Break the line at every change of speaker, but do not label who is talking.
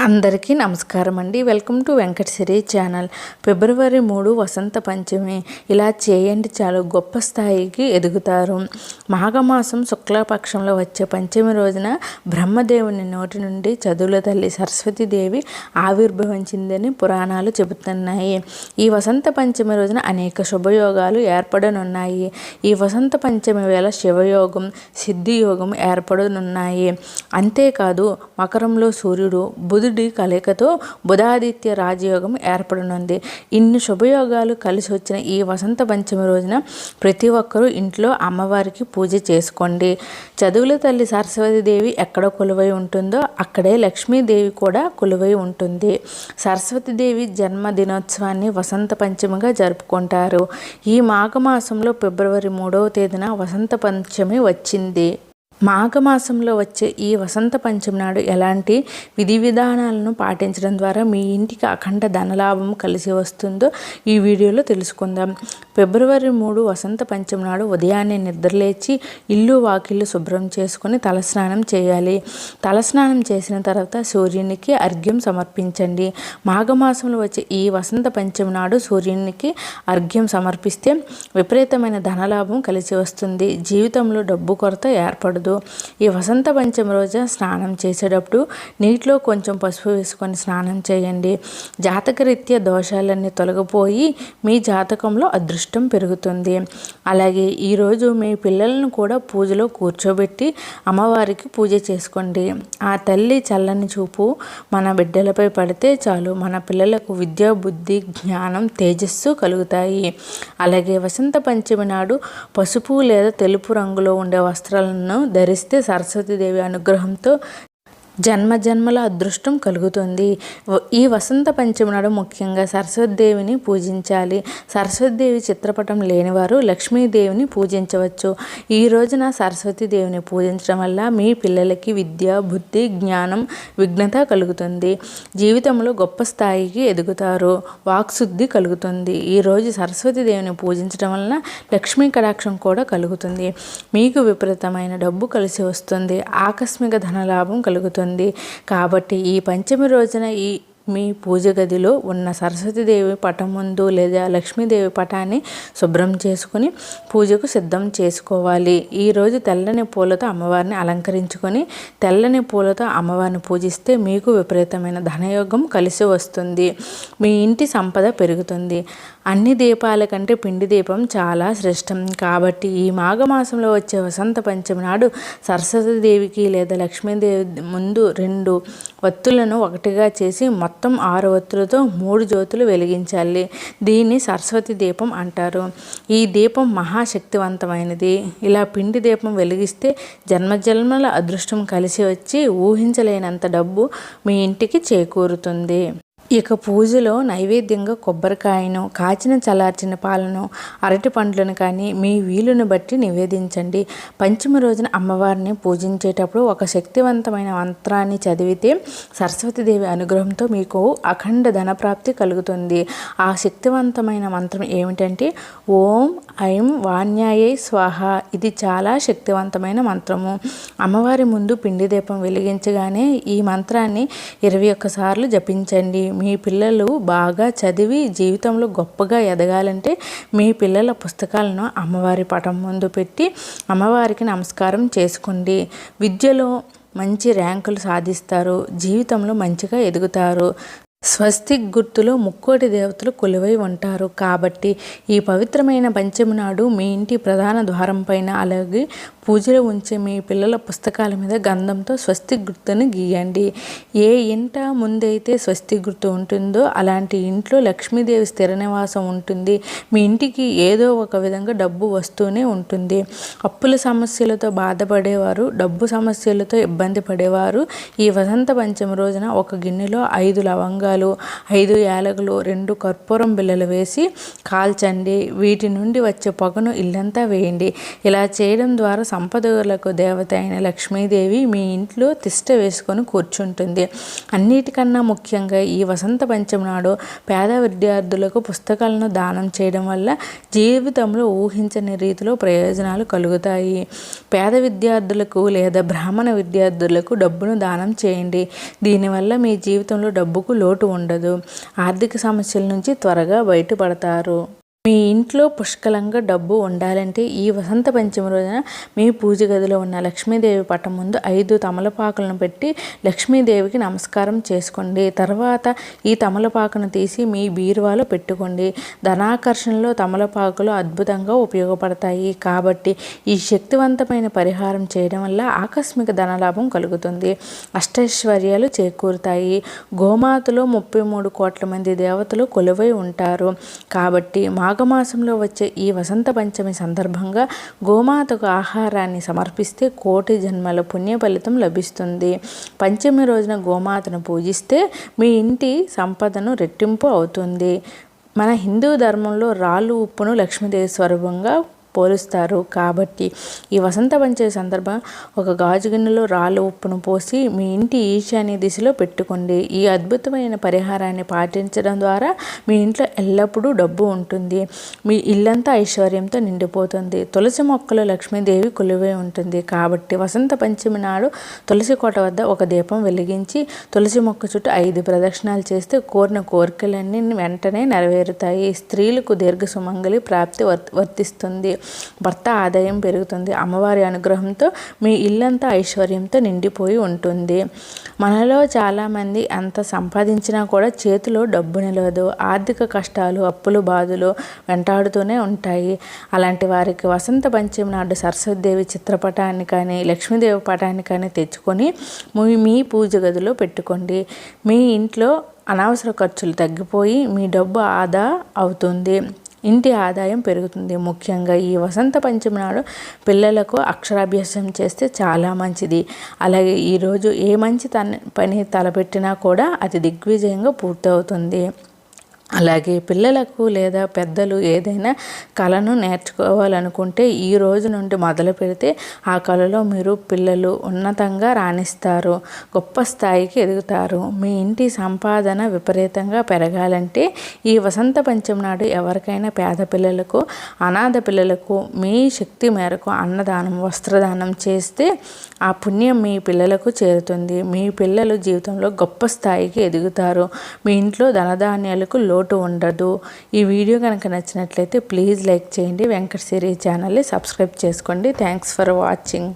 అందరికీ నమస్కారం అండి. Welcome to Venkatasiri channel. ఫిబ్రవరి 3 వసంత పంచమి. ఇలా చేయండి చాలు గొప్ప స్థాయికి ఎదుగుతారు. మాఘమాసం శుక్లపక్షంలో వచ్చే పంచమి రోజున బ్రహ్మదేవుని నోటి నుండి చదువుల తల్లి సరస్వతీదేవి ఆవిర్భవించిందని పురాణాలు చెబుతున్నాయి. ఈ వసంత పంచమి రోజున అనేక శుభయోగాలు ఏర్పడనున్నాయి. ఈ వసంత పంచమి వేళ శివయోగం, సిద్ధియోగం ఏర్పడనున్నాయి. అంతేకాదు మకరంలో సూర్యుడు బుధుడి కలయికతో బుధాదిత్య రాజయోగం ఏర్పడనుంది. ఇన్ని శుభయోగాలు కలిసి వచ్చిన ఈ వసంత పంచమి రోజున ప్రతి ఒక్కరూ ఇంట్లో అమ్మవారికి పూజ చేసుకోండి. చదువుల తల్లి సరస్వతీదేవి ఎక్కడ కొలువై ఉంటుందో అక్కడే లక్ష్మీదేవి కూడా కొలువై ఉంటుంది. సరస్వతీదేవి జన్మదినోత్సవాన్ని వసంత పంచమిగా జరుపుకుంటారు. ఈ మాఘమాసంలో ఫిబ్రవరి 3వ తేదీన వసంత పంచమి వచ్చింది. మాఘమాసంలో వచ్చే ఈ వసంత పంచమి నాడు ఎలాంటి విధి విధానాలను పాటించడం ద్వారా మీ ఇంటికి అఖండ ధనలాభం కలిసి వస్తుందో ఈ వీడియోలో తెలుసుకుందాం. ఫిబ్రవరి 3 వసంత పంచమి నాడు ఉదయాన్నే నిద్రలేచి ఇల్లు వాకిళ్ళు శుభ్రం చేసుకుని తలస్నానం చేయాలి. తలస్నానం చేసిన తర్వాత సూర్యునికి అర్ఘ్యం సమర్పించండి. మాఘమాసంలో వచ్చే ఈ వసంత పంచమి నాడు సూర్యునికి అర్ఘ్యం సమర్పిస్తే విపరీతమైన ధనలాభం కలిసి వస్తుంది. జీవితంలో డబ్బు కొరత ఏర్పడదు. ఈ వసంత పంచమి రోజు స్నానం చేసేటప్పుడు నీటిలో కొంచెం పసుపు వేసుకొని స్నానం చేయండి. జాతకరీత్యా దోషాలన్నీ తొలగిపోయి మీ జాతకంలో అదృష్టం పెరుగుతుంది. అలాగే ఈరోజు మీ పిల్లలను కూడా పూజలో కూర్చోబెట్టి అమ్మవారికి పూజ చేసుకోండి. ఆ తల్లి చల్లని చూపు మన బిడ్డలపై పడితే చాలు మన పిల్లలకు విద్య, బుద్ధి, జ్ఞానం, తేజస్సు కలుగుతాయి. అలాగే వసంత పంచమి నాడు పసుపు లేదా తెలుపు రంగులో ఉండే వస్త్రాలను ధరిస్తే సరస్వతీదేవి అనుగ్రహంతో జన్మజన్మల అదృష్టం కలుగుతుంది. ఈ వసంత పంచమి నాడు ముఖ్యంగా సరస్వతీదేవిని పూజించాలి. సరస్వతీదేవి చిత్రపటం లేనివారు లక్ష్మీదేవిని పూజించవచ్చు. ఈ రోజున సరస్వతీదేవిని పూజించడం వల్ల మీ పిల్లలకి విద్య, బుద్ధి, జ్ఞానం, విఘ్నత కలుగుతుంది. జీవితంలో గొప్ప స్థాయికి ఎదుగుతారు. వాక్శుద్ధి కలుగుతుంది. ఈరోజు సరస్వతీదేవిని పూజించడం వలన లక్ష్మీ కటాక్షం కూడా కలుగుతుంది. మీకు విపరీతమైన డబ్బు కలిసి వస్తుంది. ఆకస్మిక ధనలాభం కలుగుతుంది. కాబట్టి ఈ పంచమి రోజున మీ పూజ గదిలో ఉన్న సరస్వతీదేవి పటం ముందు లేదా లక్ష్మీదేవి పటాన్ని శుభ్రం చేసుకుని పూజకు సిద్ధం చేసుకోవాలి. ఈరోజు తెల్లని పూలతో అమ్మవారిని అలంకరించుకొని తెల్లని పూలతో అమ్మవారిని పూజిస్తే మీకు విపరీతమైన ధనయోగం కలిసి వస్తుంది. మీ ఇంటి సంపద పెరుగుతుంది. అన్ని దీపాల కంటే పిండి దీపం చాలా శ్రేష్టం. కాబట్టి ఈ మాఘమాసంలో వచ్చే వసంత పంచమి నాడు సరస్వతీదేవికి లేదా లక్ష్మీదేవి ముందు 2 వత్తులను ఒకటిగా చేసి మొత్తం 6 వత్తులతో 3 జ్యోతులు వెలిగించాలి. దీన్ని సరస్వతి దీపం అంటారు. ఈ దీపం మహాశక్తివంతమైనది. ఇలా పిండి దీపం వెలిగిస్తే జన్మజన్మల అదృష్టం కలిసి వచ్చి ఊహించలేనంత డబ్బు మీ ఇంటికి చేకూరుతుంది. ఇక పూజలో నైవేద్యంగా కొబ్బరికాయను, కాచిన చల్లార్చిన పాలను, అరటి పండ్లను కానీ మీ వీలుని బట్టి నివేదించండి. పంచమి రోజున అమ్మవారిని పూజించేటప్పుడు ఒక శక్తివంతమైన మంత్రాన్ని చదివితే సరస్వతీదేవి అనుగ్రహంతో మీకు అఖండ ధనప్రాప్తి కలుగుతుంది. ఆ శక్తివంతమైన మంత్రం ఏమిటంటే ఓం ఐం వాణ్యాయై స్వాహ. ఇది చాలా శక్తివంతమైన మంత్రము. అమ్మవారి ముందు పిండి దీపం వెలిగించగానే ఈ మంత్రాన్ని 21 సార్లు జపించండి. మీ పిల్లలు బాగా చదివి జీవితంలో గొప్పగా ఎదగాలంటే మీ పిల్లల పుస్తకాలను అమ్మవారి పటం ముందు పెట్టి అమ్మవారికి నమస్కారం చేసుకోండి. విద్యలో మంచి ర్యాంకులు సాధిస్తారు. జీవితంలో మంచిగా ఎదుగుతారు. స్వస్తిక్ గుర్తులో ముక్కోటి దేవతలు కొలువై ఉంటారు. కాబట్టి ఈ పవిత్రమైన పంచమి నాడు మీ ఇంటి ప్రధాన ద్వారం పైన అలాగే పూజలో ఉంచే మీ పిల్లల పుస్తకాల మీద గంధంతో స్వస్తిక్ గుర్తుని గీయండి. ఏ ఇంట ముందైతే స్వస్తిక్ గుర్తు ఉంటుందో అలాంటి ఇంట్లో లక్ష్మీదేవి స్థిర నివాసం ఉంటుంది. మీ ఇంటికి ఏదో ఒక విధంగా డబ్బు వస్తూనే ఉంటుంది. అప్పుల సమస్యలతో బాధపడేవారు, డబ్బు సమస్యలతో ఇబ్బంది పడేవారు ఈ వసంత పంచమి రోజున ఒక గిన్నెలో 5 లవంగాలు, లవంగాలు, 5 యాలకులు, 2 కర్పూరం బిళ్ళలు వేసి కాల్చండి. వీటి నుండి వచ్చే పొగను ఇల్లంతా వేయండి. ఇలా చేయడం ద్వారా సంపదలకు దేవత అయిన లక్ష్మీదేవి మీ ఇంట్లో తిష్ట వేసుకొని కూర్చుంటుంది. అన్నిటికన్నా ముఖ్యంగా ఈ వసంత పంచమి నాడు పేద విద్యార్థులకు పుస్తకాలను దానం చేయడం వల్ల జీవితంలో ఊహించని రీతిలో ప్రయోజనాలు కలుగుతాయి. పేద విద్యార్థులకు లేదా బ్రాహ్మణ విద్యార్థులకు డబ్బును దానం చేయండి. దీనివల్ల మీ జీవితంలో డబ్బుకు లోటు ఉండదు. ఆర్థిక సమస్యల నుంచి త్వరగా బయటపడతారు. మీ ఇంట్లో పుష్కలంగా డబ్బు ఉండాలంటే ఈ వసంత పంచమి రోజున మీ పూజ గదిలో ఉన్న లక్ష్మీదేవి పటం ముందు 5 తమలపాకులను పెట్టి లక్ష్మీదేవికి నమస్కారం చేసుకోండి. తర్వాత ఈ తమలపాకును తీసి మీ బీరువాలో పెట్టుకోండి. ధనాకర్షణలో తమలపాకులు అద్భుతంగా ఉపయోగపడతాయి కాబట్టి ఈ శక్తివంతమైన పరిహారం చేయడం వల్ల ఆకస్మిక ధనలాభం కలుగుతుంది. అష్టైశ్వర్యాలు చేకూరుతాయి. గోమాతలో 33 కోట్ల మంది దేవతలు కొలువై ఉంటారు కాబట్టి మాఘమాసంలో వచ్చే ఈ వసంత పంచమి సందర్భంగా గోమాతకు ఆహారాన్ని సమర్పిస్తే కోటి జన్మల పుణ్య ఫలితం లభిస్తుంది. పంచమి రోజున గోమాతను పూజిస్తే మీ ఇంటి సంపదను రెట్టింపు అవుతుంది. మన హిందూ ధర్మంలో రాళ్ళు ఉప్పును లక్ష్మీదేవి స్వరూపంగా పోలుస్తారు కాబట్టి ఈ వసంత పంచమి సందర్భం ఒక గాజు గిన్నెలో రాళ్ళ ఉప్పును పోసి మీ ఇంటి ఈశాన్య దిశలో పెట్టుకోండి. ఈ అద్భుతమైన పరిహారాన్ని పాటించడం ద్వారా మీ ఇంట్లో ఎల్లప్పుడూ డబ్బు ఉంటుంది. మీ ఇల్లంతా ఐశ్వర్యంతో నిండిపోతుంది. తులసి మొక్కలో లక్ష్మీదేవి కొలువై ఉంటుంది కాబట్టి వసంత పంచమి నాడు తులసి కోట వద్ద ఒక దీపం వెలిగించి తులసి మొక్క చుట్టూ 5 ప్రదక్షిణాలు చేస్తే కోరిన కోరికలన్నీ వెంటనే నెరవేరుతాయి. స్త్రీలకు దీర్ఘ సుమంగళి ప్రాప్తి వర్తిస్తుంది. భర్త ఆదాయం పెరుగుతుంది. అమ్మవారి అనుగ్రహంతో మీ ఇల్లంతా ఐశ్వర్యంతో నిండిపోయి ఉంటుంది. మనలో చాలామంది అంత సంపాదించినా కూడా చేతిలో డబ్బు నిలవదు. ఆర్థిక కష్టాలు, అప్పులు, బాధలు వెంటాడుతూనే ఉంటాయి. అలాంటి వారికి వసంత పంచమి నాడు సరస్వతీదేవి చిత్రపటాన్ని కానీ లక్ష్మీదేవి పటాన్ని కానీ తెచ్చుకొని మీ పూజ గదిలో పెట్టుకోండి. మీ ఇంట్లో అనవసర ఖర్చులు తగ్గిపోయి మీ డబ్బు ఆదా అవుతుంది. ఇంటి ఆదాయం పెరుగుతుంది. ముఖ్యంగా ఈ వసంత పంచమి నాడు పిల్లలకు అక్షరాభ్యాసం చేస్తే చాలా మంచిది. అలాగే ఈరోజు ఏ మంచి పని తలపెట్టినా కూడా అది దిగ్విజయంగా పూర్తవుతుంది. అలాగే పిల్లలకు లేదా పెద్దలు ఏదైనా కళను నేర్చుకోవాలనుకుంటే ఈ రోజు నుండి మొదలు పెడితే ఆ కళలో మీరు పిల్లలు ఉన్నతంగా రాణిస్తారు, గొప్ప స్థాయికి ఎదుగుతారు. మీ ఇంటి సంపాదన విపరీతంగా పెరగాలంటే ఈ వసంత పంచమి నాడు ఎవరికైనా పేద పిల్లలకు, అనాథ పిల్లలకు మీ శక్తి మేరకు అన్నదానం, వస్త్రదానం చేస్తే ఆ పుణ్యం మీ పిల్లలకు చేరుతుంది. మీ పిల్లలు జీవితంలో గొప్ప స్థాయికి ఎదుగుతారు. మీ ఇంట్లో ధనధాన్యాలకు లోటు ఉండదు. ఈ వీడియో కనుక నచ్చినట్లయితే ప్లీజ్ లైక్ చేయండి. వెంకట సిరి ఛానల్ని సబ్స్క్రైబ్ చేసుకోండి. Thanks for watching.